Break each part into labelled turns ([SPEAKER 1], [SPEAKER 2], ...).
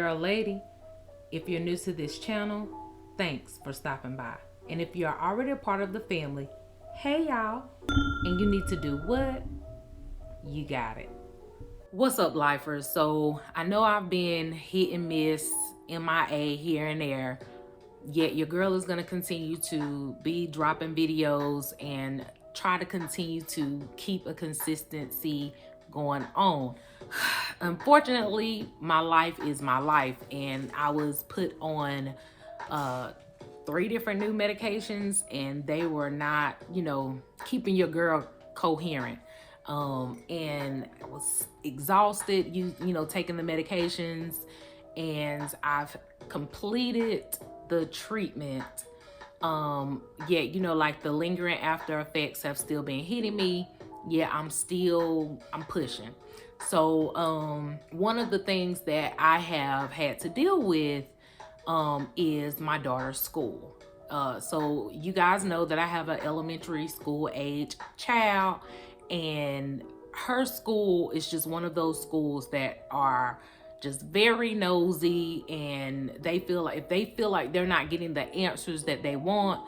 [SPEAKER 1] girl Lady. If you're new to this channel, thanks for stopping by. And if you're already a part of the family, hey y'all, and you need to do what? You got it. What's up, lifers? So I know I've been hit and miss, MIA here and there, yet your girl is going to continue to be dropping videos and try to continue to keep a consistency going on. Unfortunately, my life is my life, and I was put on 3 different new medications, and they were not, keeping your girl coherent. And I was exhausted, taking the medications, and I've completed the treatment. Yet, like the lingering after effects have still been hitting me. Yeah, I'm pushing. So one of the things that I have had to deal with is my daughter's school. So you guys know that I have an elementary school age child, and her school is just one of those schools that are just very nosy, and they feel like if they feel like they're not getting the answers that they want,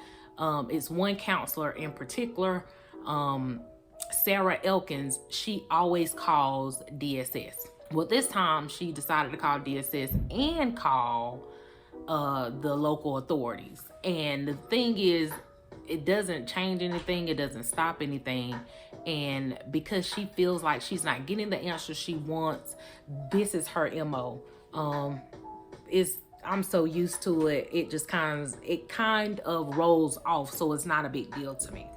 [SPEAKER 1] it's one counselor in particular, Sarah Elkins, she always calls DSS. Well, this time she decided to call DSS and call the local authorities. And the thing is, it doesn't change anything, it doesn't stop anything. And because she feels like she's not getting the answer she wants, this is her MO. I'm so used to it, it just kind of rolls off, so it's not a big deal to me.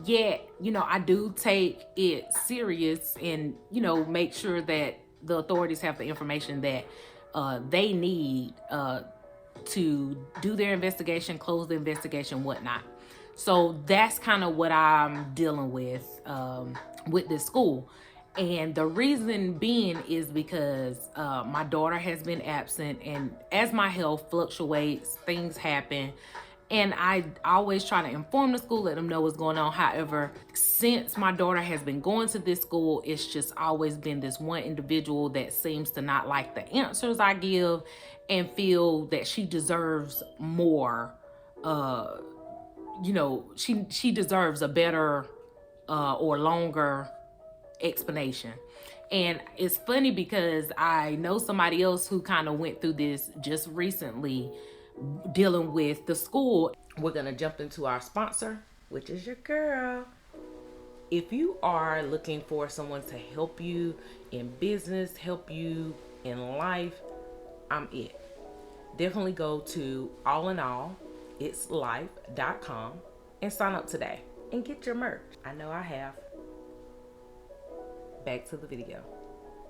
[SPEAKER 1] Yet, I do take it serious and, make sure that the authorities have the information that they need to do their investigation, close the investigation, whatnot. So that's kind of what I'm dealing with this school. And the reason being is because my daughter has been absent, and as my health fluctuates, things happen. And I always try to inform the school, let them know what's going on. However, since my daughter has been going to this school, it's just always been this one individual that seems to not like the answers I give and feel that she deserves more. She deserves a better or longer explanation. And it's funny because I know somebody else who kind of went through this just recently, dealing with the school. We're gonna jump into our sponsor, which is your girl. If you are looking for someone to help you in business, help you in life, I'm it. Definitely go to allinallitslife.com and sign up today and get your merch. I know I have. Back to the video.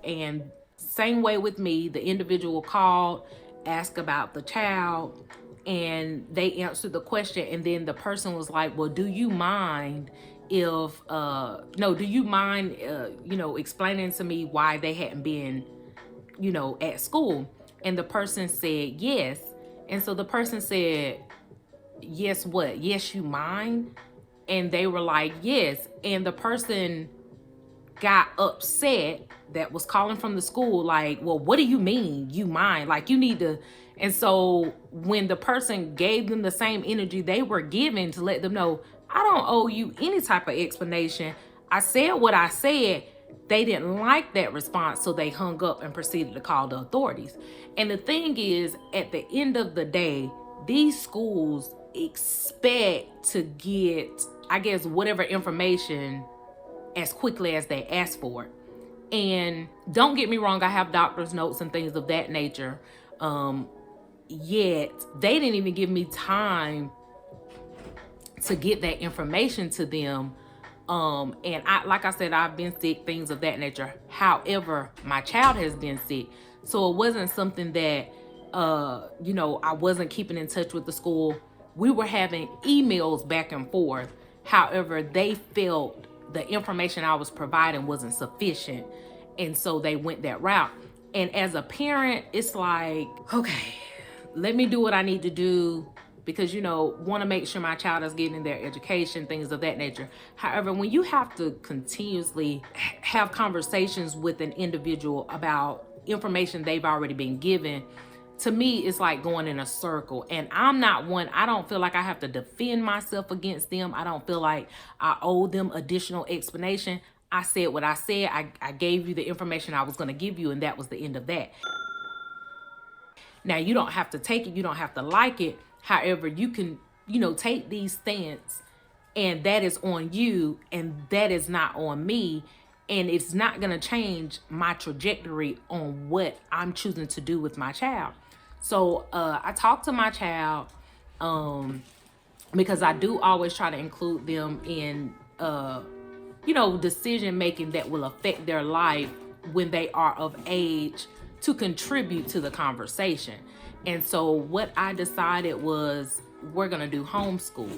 [SPEAKER 1] And same way with me, the individual called, asked about the child, and they answered the question, and then the person was like, well, do you mind explaining to me why they hadn't been at school? And the person said yes. And so the person said, yes what? Yes, you mind? And they were like, yes. And the person got upset that was calling from the school, like, well, what do you mean you mind? Like, you need to. And so when the person gave them the same energy they were given to let them know, I don't owe you any type of explanation, I said what I said, they didn't like that response, so they hung up and proceeded to call the authorities. And the thing is, at the end of the day, these schools expect to get, I guess, whatever information as quickly as they ask for it. And don't get me wrong, I have doctor's notes and things of that nature. Yet they didn't even give me time to get that information to them. And like I said, I've been sick, things of that nature. However, my child has been sick. So it wasn't something that, I wasn't keeping in touch with the school. We were having emails back and forth. However, they felt the information I was providing wasn't sufficient, and so they went that route. And as a parent, it's like, okay, let me do what I need to do, because want to make sure my child is getting their education, things of that nature. However, when you have to continuously have conversations with an individual about information they've already been given, to me, it's like going in a circle. And I'm not one, I don't feel like I have to defend myself against them. I don't feel like I owe them additional explanation. I said what I said. I gave you the information I was going to give you, and that was the end of that. Now, you don't have to take it. You don't have to like it. However, you can, take these stance, and that is on you, and that is not on me. And it's not going to change my trajectory on what I'm choosing to do with my child. So I talk to my child because I do always try to include them in, decision making that will affect their life when they are of age to contribute to the conversation. And so what I decided was we're going to do homeschool.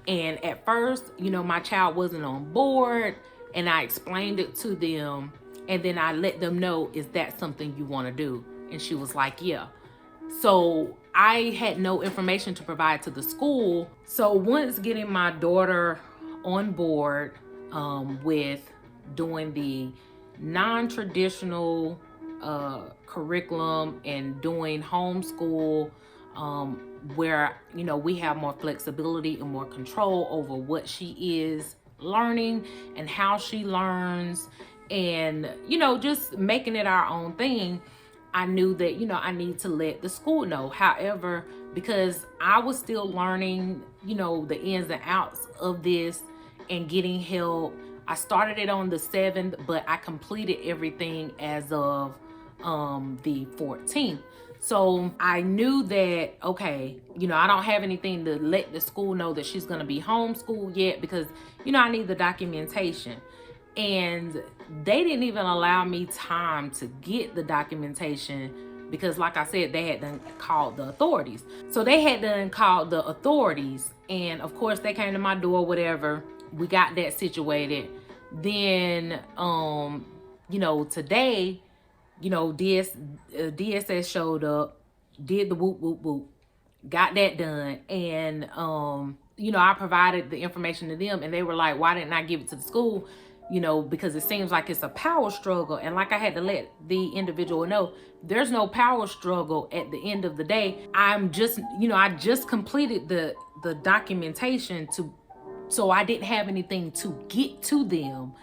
[SPEAKER 1] And at first, my child wasn't on board, and I explained it to them, and then I let them know, is that something you want to do? And she was like, yeah. So I had no information to provide to the school. So once getting my daughter on board with doing the non-traditional curriculum and doing homeschool, where we have more flexibility and more control over what she is learning and how she learns, and just making it our own thing, I knew that I need to let the school know. However, because I was still learning the ins and outs of this and getting help, I started it on the 7th, but I completed everything as of the 14th. So I knew that, okay, I don't have anything to let the school know that she's going to be homeschooled yet, because, I need the documentation. And they didn't even allow me time to get the documentation because, like I said, they had done called the authorities. So they had done called the authorities. And of course, they came to my door, whatever. We got that situated. Then, today, DSS showed up, did the whoop, whoop, whoop, got that done. And, I provided the information to them, and they were like, why didn't I give it to the school? Because it seems like it's a power struggle. And like I had to let the individual know, there's no power struggle at the end of the day. I'm just, I just completed the documentation so I didn't have anything to get to them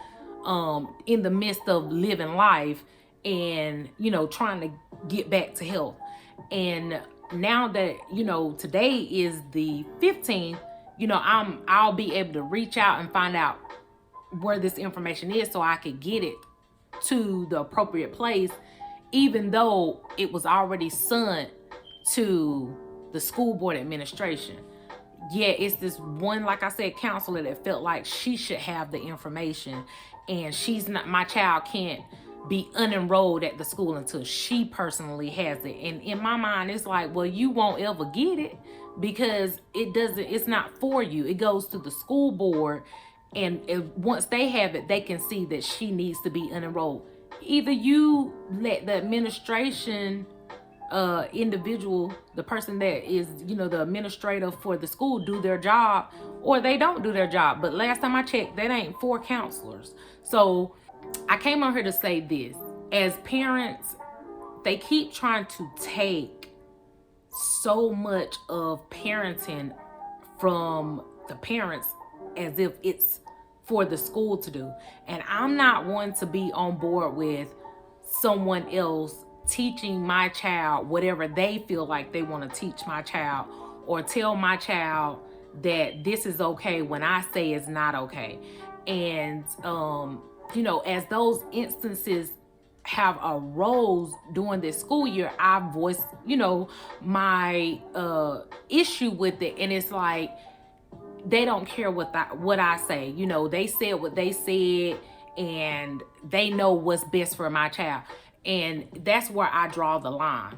[SPEAKER 1] in the midst of living life and, trying to get back to health. And now that, today is the 15th, I'll be able to reach out and find out where this information is so I could get it to the appropriate place, even though it was already sent to the school board administration. Yeah, it's this one, like I said, counselor that felt like she should have the information, and she's not, my child can't be unenrolled at the school until she personally has it. And in my mind, it's like, well, you won't ever get it because it's not for you. It goes to the school board. And once they have it, they can see that she needs to be unenrolled. Either you let the administration individual, the person that is, the administrator for the school, do their job, or they don't do their job. But last time I checked, that ain't 4 counselors. So I came on here to say this. As parents, they keep trying to take so much of parenting from the parents as if it's for the school to do. And I'm not one to be on board with someone else teaching my child whatever they feel like they want to teach my child, or tell my child that this is okay when I say it's not okay. And, as those instances have arose during this school year, I voiced, my issue with it. And it's like, they don't care what I say. They said what they said, and they know what's best for my child. And that's where I draw the line.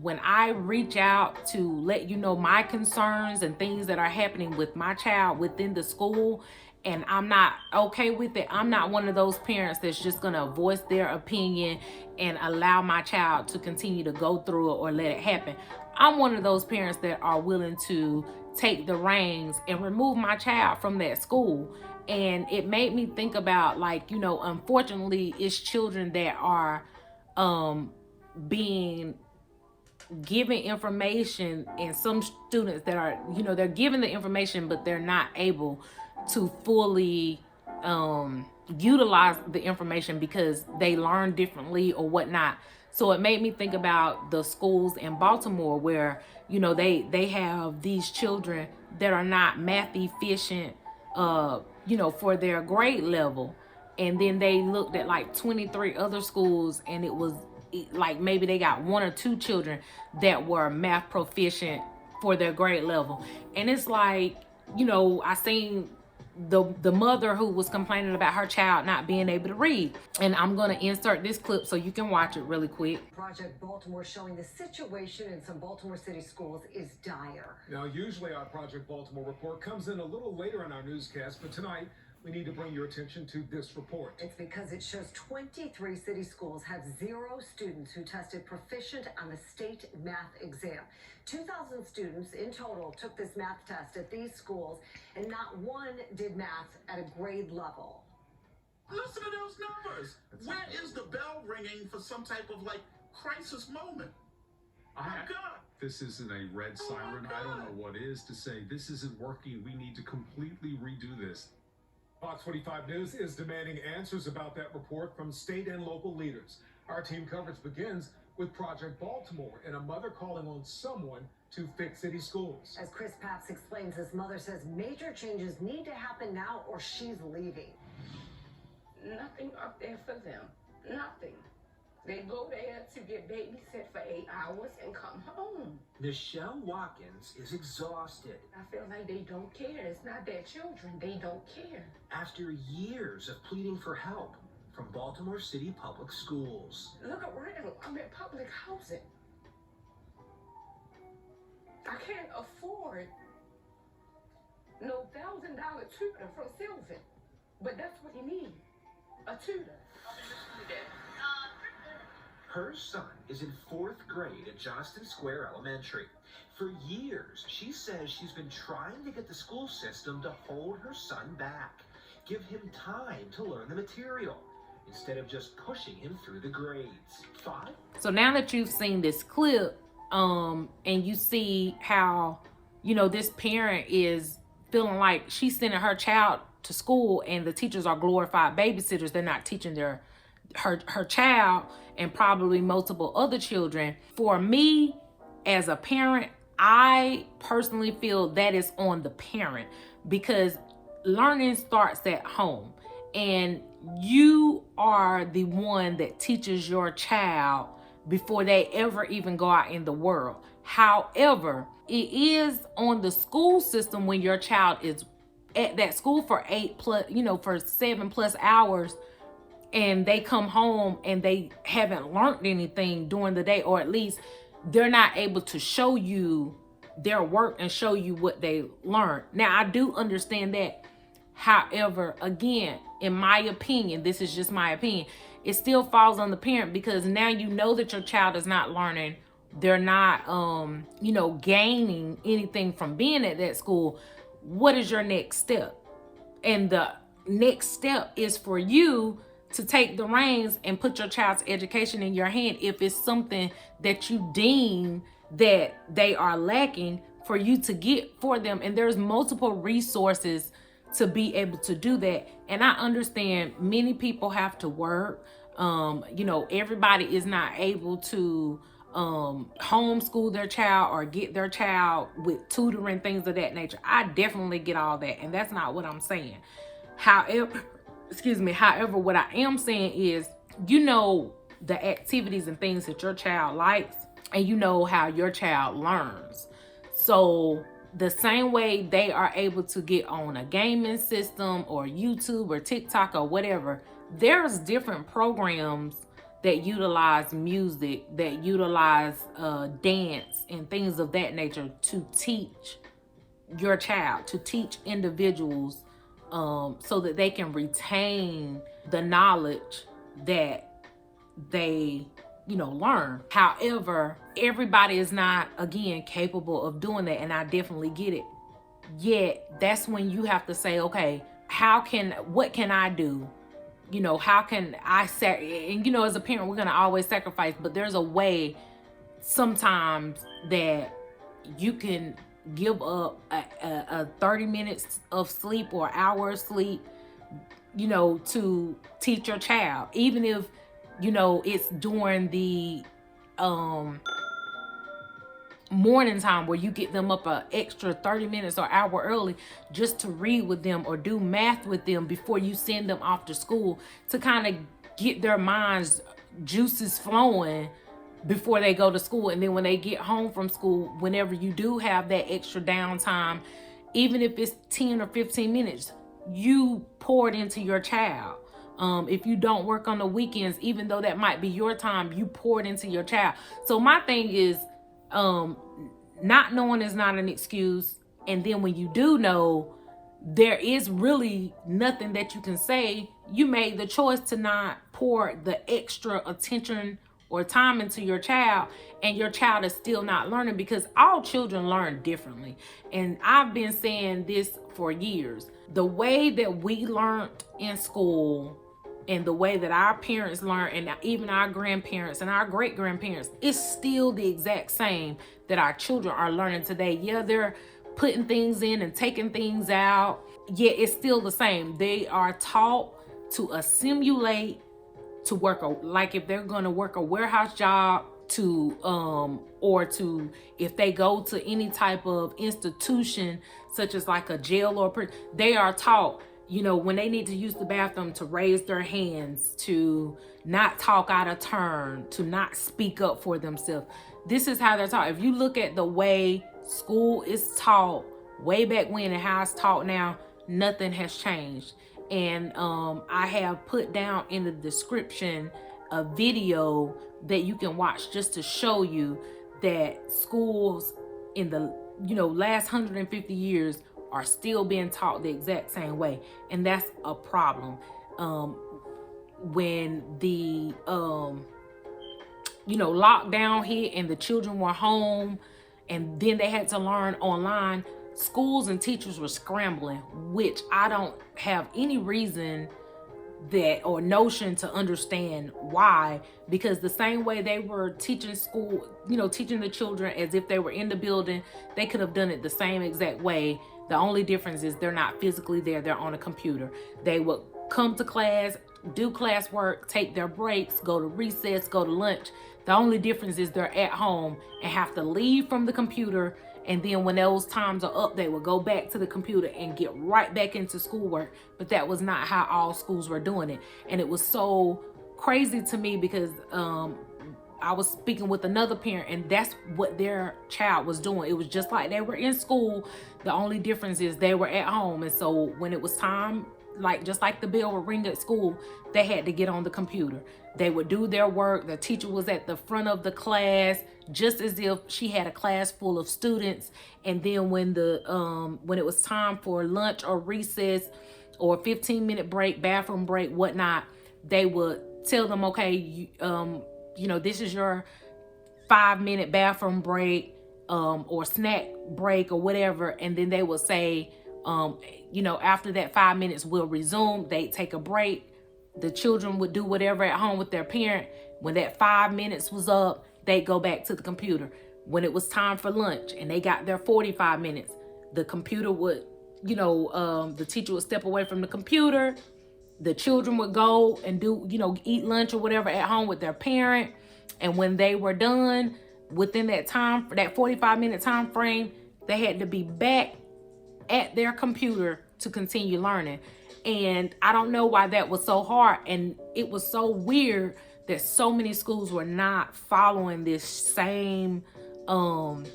[SPEAKER 1] When I reach out to let you know my concerns and things that are happening with my child within the school, and I'm not okay with it, I'm not one of those parents that's just gonna voice their opinion and allow my child to continue to go through it or let it happen. I'm one of those parents that are willing to take the reins and remove my child from that school. And it made me think about, like, unfortunately, it's children that are being given information, and some students that are, they're given the information, but they're not able to fully utilize the information because they learn differently or whatnot. So it made me think about the schools in Baltimore where, they have these children that are not math efficient, for their grade level. And then they looked at like 23 other schools, and it was like maybe they got one or two children that were math proficient for their grade level. And it's like, I seen the mother who was complaining about her child not being able to read. And I'm going to insert this clip so you can watch it really quick.
[SPEAKER 2] Project Baltimore showing the situation in some Baltimore City schools is dire.
[SPEAKER 3] Now, usually our Project Baltimore report comes in a little later in our newscast, but tonight we need to bring your attention to this report.
[SPEAKER 2] It's because it shows 23 city schools have 0 students who tested proficient on the state math exam. 2,000 students in total took this math test at these schools, and not one did math at a grade level.
[SPEAKER 4] Listen to those numbers. Where is the bell ringing for some type of crisis moment? My God.
[SPEAKER 3] This isn't a red siren. I don't know what is to say. This isn't working. We need to completely redo this. Fox 45 News is demanding answers about that report from state and local leaders. Our team coverage begins with Project Baltimore and a mother calling on someone to fix city schools.
[SPEAKER 2] As Chris Papps explains, his mother says major changes need to happen now or she's leaving.
[SPEAKER 5] Nothing up there for them. Nothing. They go there to get babysit for 8 hours and come home.
[SPEAKER 6] Michelle Watkins is exhausted.
[SPEAKER 5] I feel like they don't care. It's not their children. They don't care.
[SPEAKER 6] After years of pleading for help from Baltimore City Public Schools.
[SPEAKER 5] Look around. I'm in public housing. I can't afford no $1,000 tutor from Sylvan. But that's what he needs. A tutor.
[SPEAKER 6] Her son is in 4th grade at Johnston Square Elementary. For years, she says she's been trying to get the school system to hold her son back, give him time to learn the material, instead of just pushing him through the grades.
[SPEAKER 1] So now that you've seen this clip, and you see how, this parent is feeling like she's sending her child to school and the teachers are glorified babysitters. They're not teaching her child and probably multiple other children. For me, as a parent, I personally feel that is on the parent, because learning starts at home, and you are the one that teaches your child before they ever even go out in the world. However, it is on the school system when your child is at that school for 7+ hours, and they come home and they haven't learned anything during the day, or at least they're not able to show you their work and show you what they learned. Now, I do understand that. However, again, in my opinion, this is just my opinion, it still falls on the parent, because now you know that your child is not learning. They're not, gaining anything from being at that school. What is your next step? And the next step is for you to take the reins and put your child's education in your hand. If it's something that you deem that they are lacking, for you to get for them. And there's multiple resources to be able to do that. And I understand many people have to work. Everybody is not able to homeschool their child or get their child with tutoring, things of that nature. I definitely get all that, and that's not what I'm saying. However, what I am saying is, the activities and things that your child likes, and how your child learns. So the same way they are able to get on a gaming system or YouTube or TikTok or whatever, there's different programs that utilize music, that utilize dance and things of that nature to teach your child, to teach individuals, so that they can retain the knowledge that they learn. However, everybody is not, again, capable of doing that, and I definitely get it. Yet that's when you have to say, okay, what can I do you know, how can I and you know, as a parent, we're going to always sacrifice, but there's a way sometimes that you can give up a 30 minutes of sleep or hour of sleep, you know, to teach your child, even if, you know, it's during the morning time where you get them up an extra 30 minutes or hour early just to read with them or do math with them before you send them off to school, to kind of get their minds juices flowing before they go to school. And then when they get home from school, whenever you do have that extra downtime, even if it's 10 or 15 minutes, you pour it into your child. If you don't work on the weekends, even though that might be your time, you pour it into your child. So my thing is, not knowing is not an excuse. And then when you do know, there is really nothing that you can say. You made the choice to not pour the extra attention or time into your child, and your child is still not learning, because all children learn differently. And I've been saying this for years. The way that we learned in school and the way that our parents learn, and even our grandparents and our great-grandparents, is still the exact same that our children are learning today. Yeah, they're putting things in and taking things out. Yeah, it's still the same. They are taught to assimilate, to work, like if they're going to work a warehouse job, to or to, if they go to any type of institution such as like a jail or prison, they are taught, you know, when they need to use the bathroom, to raise their hands, to not talk out of turn, to not speak up for themselves. This is how they're taught. If you look at the way school is taught way back when and how it's taught now, nothing has changed. And I have put down in the description a video that you can watch just to show you that schools in the, you know, last 150 years are still being taught the exact same way. And that's a problem. When the you know, lockdown hit and the children were home and then they had to learn online, schools and teachers were scrambling, which I don't have any reason that or notion to understand why, because the same way they were teaching school, you know, teaching the children as if they were in the building, they could have done it the same exact way. The only difference is they're not physically there, they're on a computer. They would come to class, do classwork, take their breaks, go to recess, go to lunch. The only difference is they're at home and have to leave from the computer, and then when those times are up, they will go back to the computer and get right back into schoolwork. But that was not how all schools were doing it. And it was so crazy to me because I was speaking with another parent, and that's what their child was doing. It was just like they were in school. The only difference is they were at home. And so when it was time, like just like the bell would ring at school, they had to get on the computer. They would do their work. The teacher was at the front of the class, just as if she had a class full of students. And then when it was time for lunch or recess or 15-minute break, bathroom break, whatnot, they would tell them, okay, you know, this is your 5-minute bathroom break or snack break or whatever. And then they would say, you know, after that 5 minutes, we'll resume. They take a break. The children would do whatever at home with their parent. When that 5 minutes was up, they'd go back to the computer. When it was time for lunch and they got their 45 minutes, the computer would, you know, the teacher would step away from the computer. The children would go and do, you know, eat lunch or whatever at home with their parent. And when they were done within that time, for that 45-minute time frame, they had to be back at their computer to continue learning. And I don't know why that was so hard. And it was so weird that so many schools were not following this same, you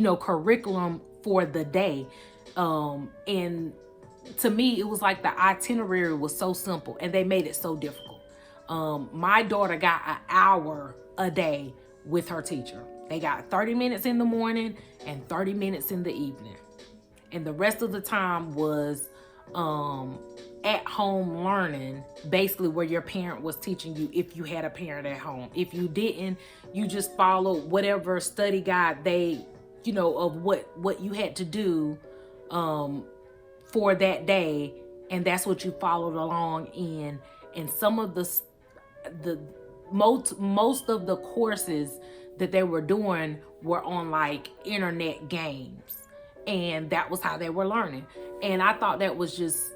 [SPEAKER 1] know, curriculum for the day. And to me, it was like the itinerary was so simple and they made it so difficult. My daughter got an hour a day with her teacher. They got 30 minutes in the morning and 30 minutes in the evening. And the rest of the time was at home learning, basically where your parent was teaching you if you had a parent at home. If you didn't, you just followed whatever study guide they, you know, of what you had to do for that day. and that's what you followed along in. And some of the most of the courses that they were doing were on like internet games, and that was how they were learning. And I thought that was just,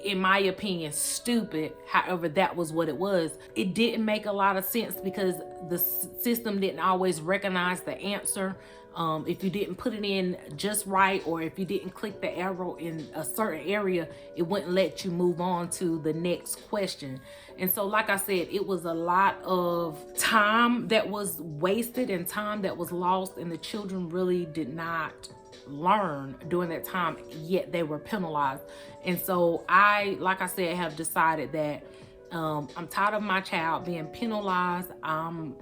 [SPEAKER 1] in my opinion, stupid. However, that was what it was. It didn't make a lot of sense because the system didn't always recognize the answer. If you didn't put it in just right, or if you didn't click the arrow in a certain area, it wouldn't let you move on to the next question. And so, like I said, it was a lot of time that was wasted and time that was lost, and the children really did not learn during that time, yet they were penalized. And so like I said, have decided that I'm tired of my child being penalized. I'm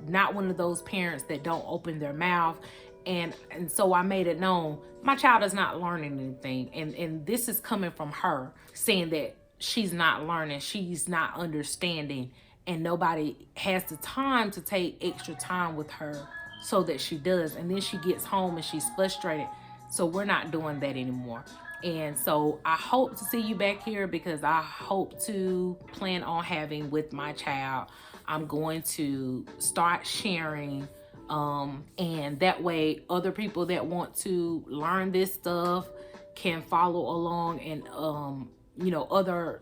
[SPEAKER 1] not one of those parents that don't open their mouth. And so I made it known my child is not learning anything. And this is coming from her saying that she's not learning, she's not understanding, and nobody has the time to take extra time with her so that she does. And then she gets home and she's frustrated. So we're not doing that anymore. And so I hope to see you back here, because I hope to plan on having with my child. I'm going to start sharing, and that way other people that want to learn this stuff can follow along. And you know,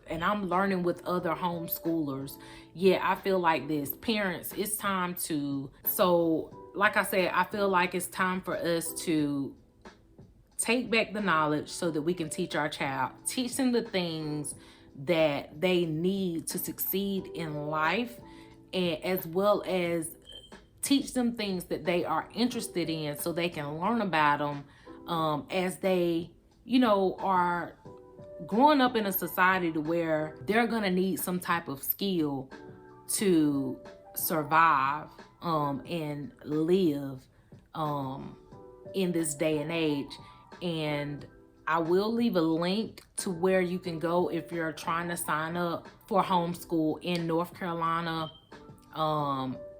[SPEAKER 1] and I'm learning with other homeschoolers. Yeah, I feel like this, parents, it's time to, so like I said, I feel like it's time for us to take back the knowledge so that we can teach our child, teach them the things that they need to succeed in life, and as well as teach them things that they are interested in so they can learn about them as they, you know, are growing up in a society to where they're gonna need some type of skill to survive and live in this day and age. And I will leave a link to where you can go if you're trying to sign up for homeschool in North Carolina,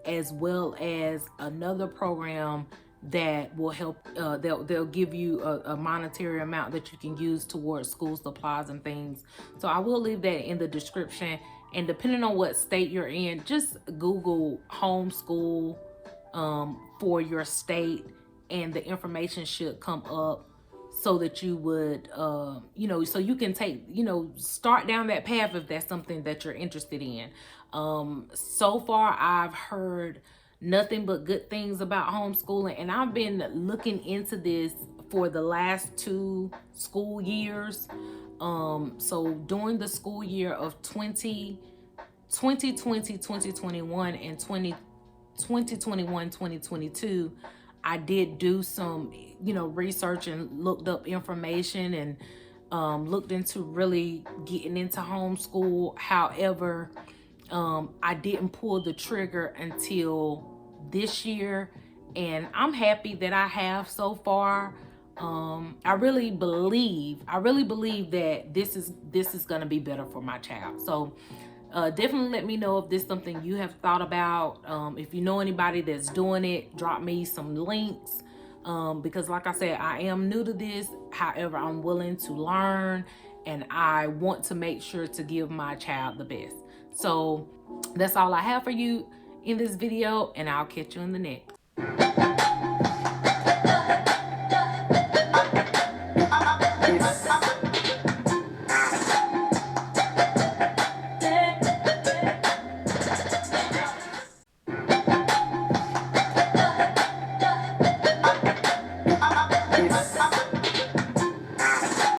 [SPEAKER 1] as well as another program that will help. They'll give you a monetary amount that you can use towards school supplies and things. So I will leave that in the description. And depending on what state you're in, just Google homeschool for your state, and the information should come up so that you would, you know, so you can take, you know, start down that path if that's something that you're interested in. So far, I've heard nothing but good things about homeschooling, and I've been looking into this for the last 2 school years. So during the school year of 2020, 2021, and 2021, 2022, I did do some, you know, research and looked up information and looked into really getting into homeschool. However, I didn't pull the trigger until this year, and I'm happy that I have so far. I really believe that this is going to be better for my child. So definitely let me know if this is something you have thought about. If you know anybody that's doing it, drop me some links, because like I said, I am new to this. However, I'm willing to learn, and I want to make sure to give my child the best. So that's all I have for you in this video, and I'll catch you in the next.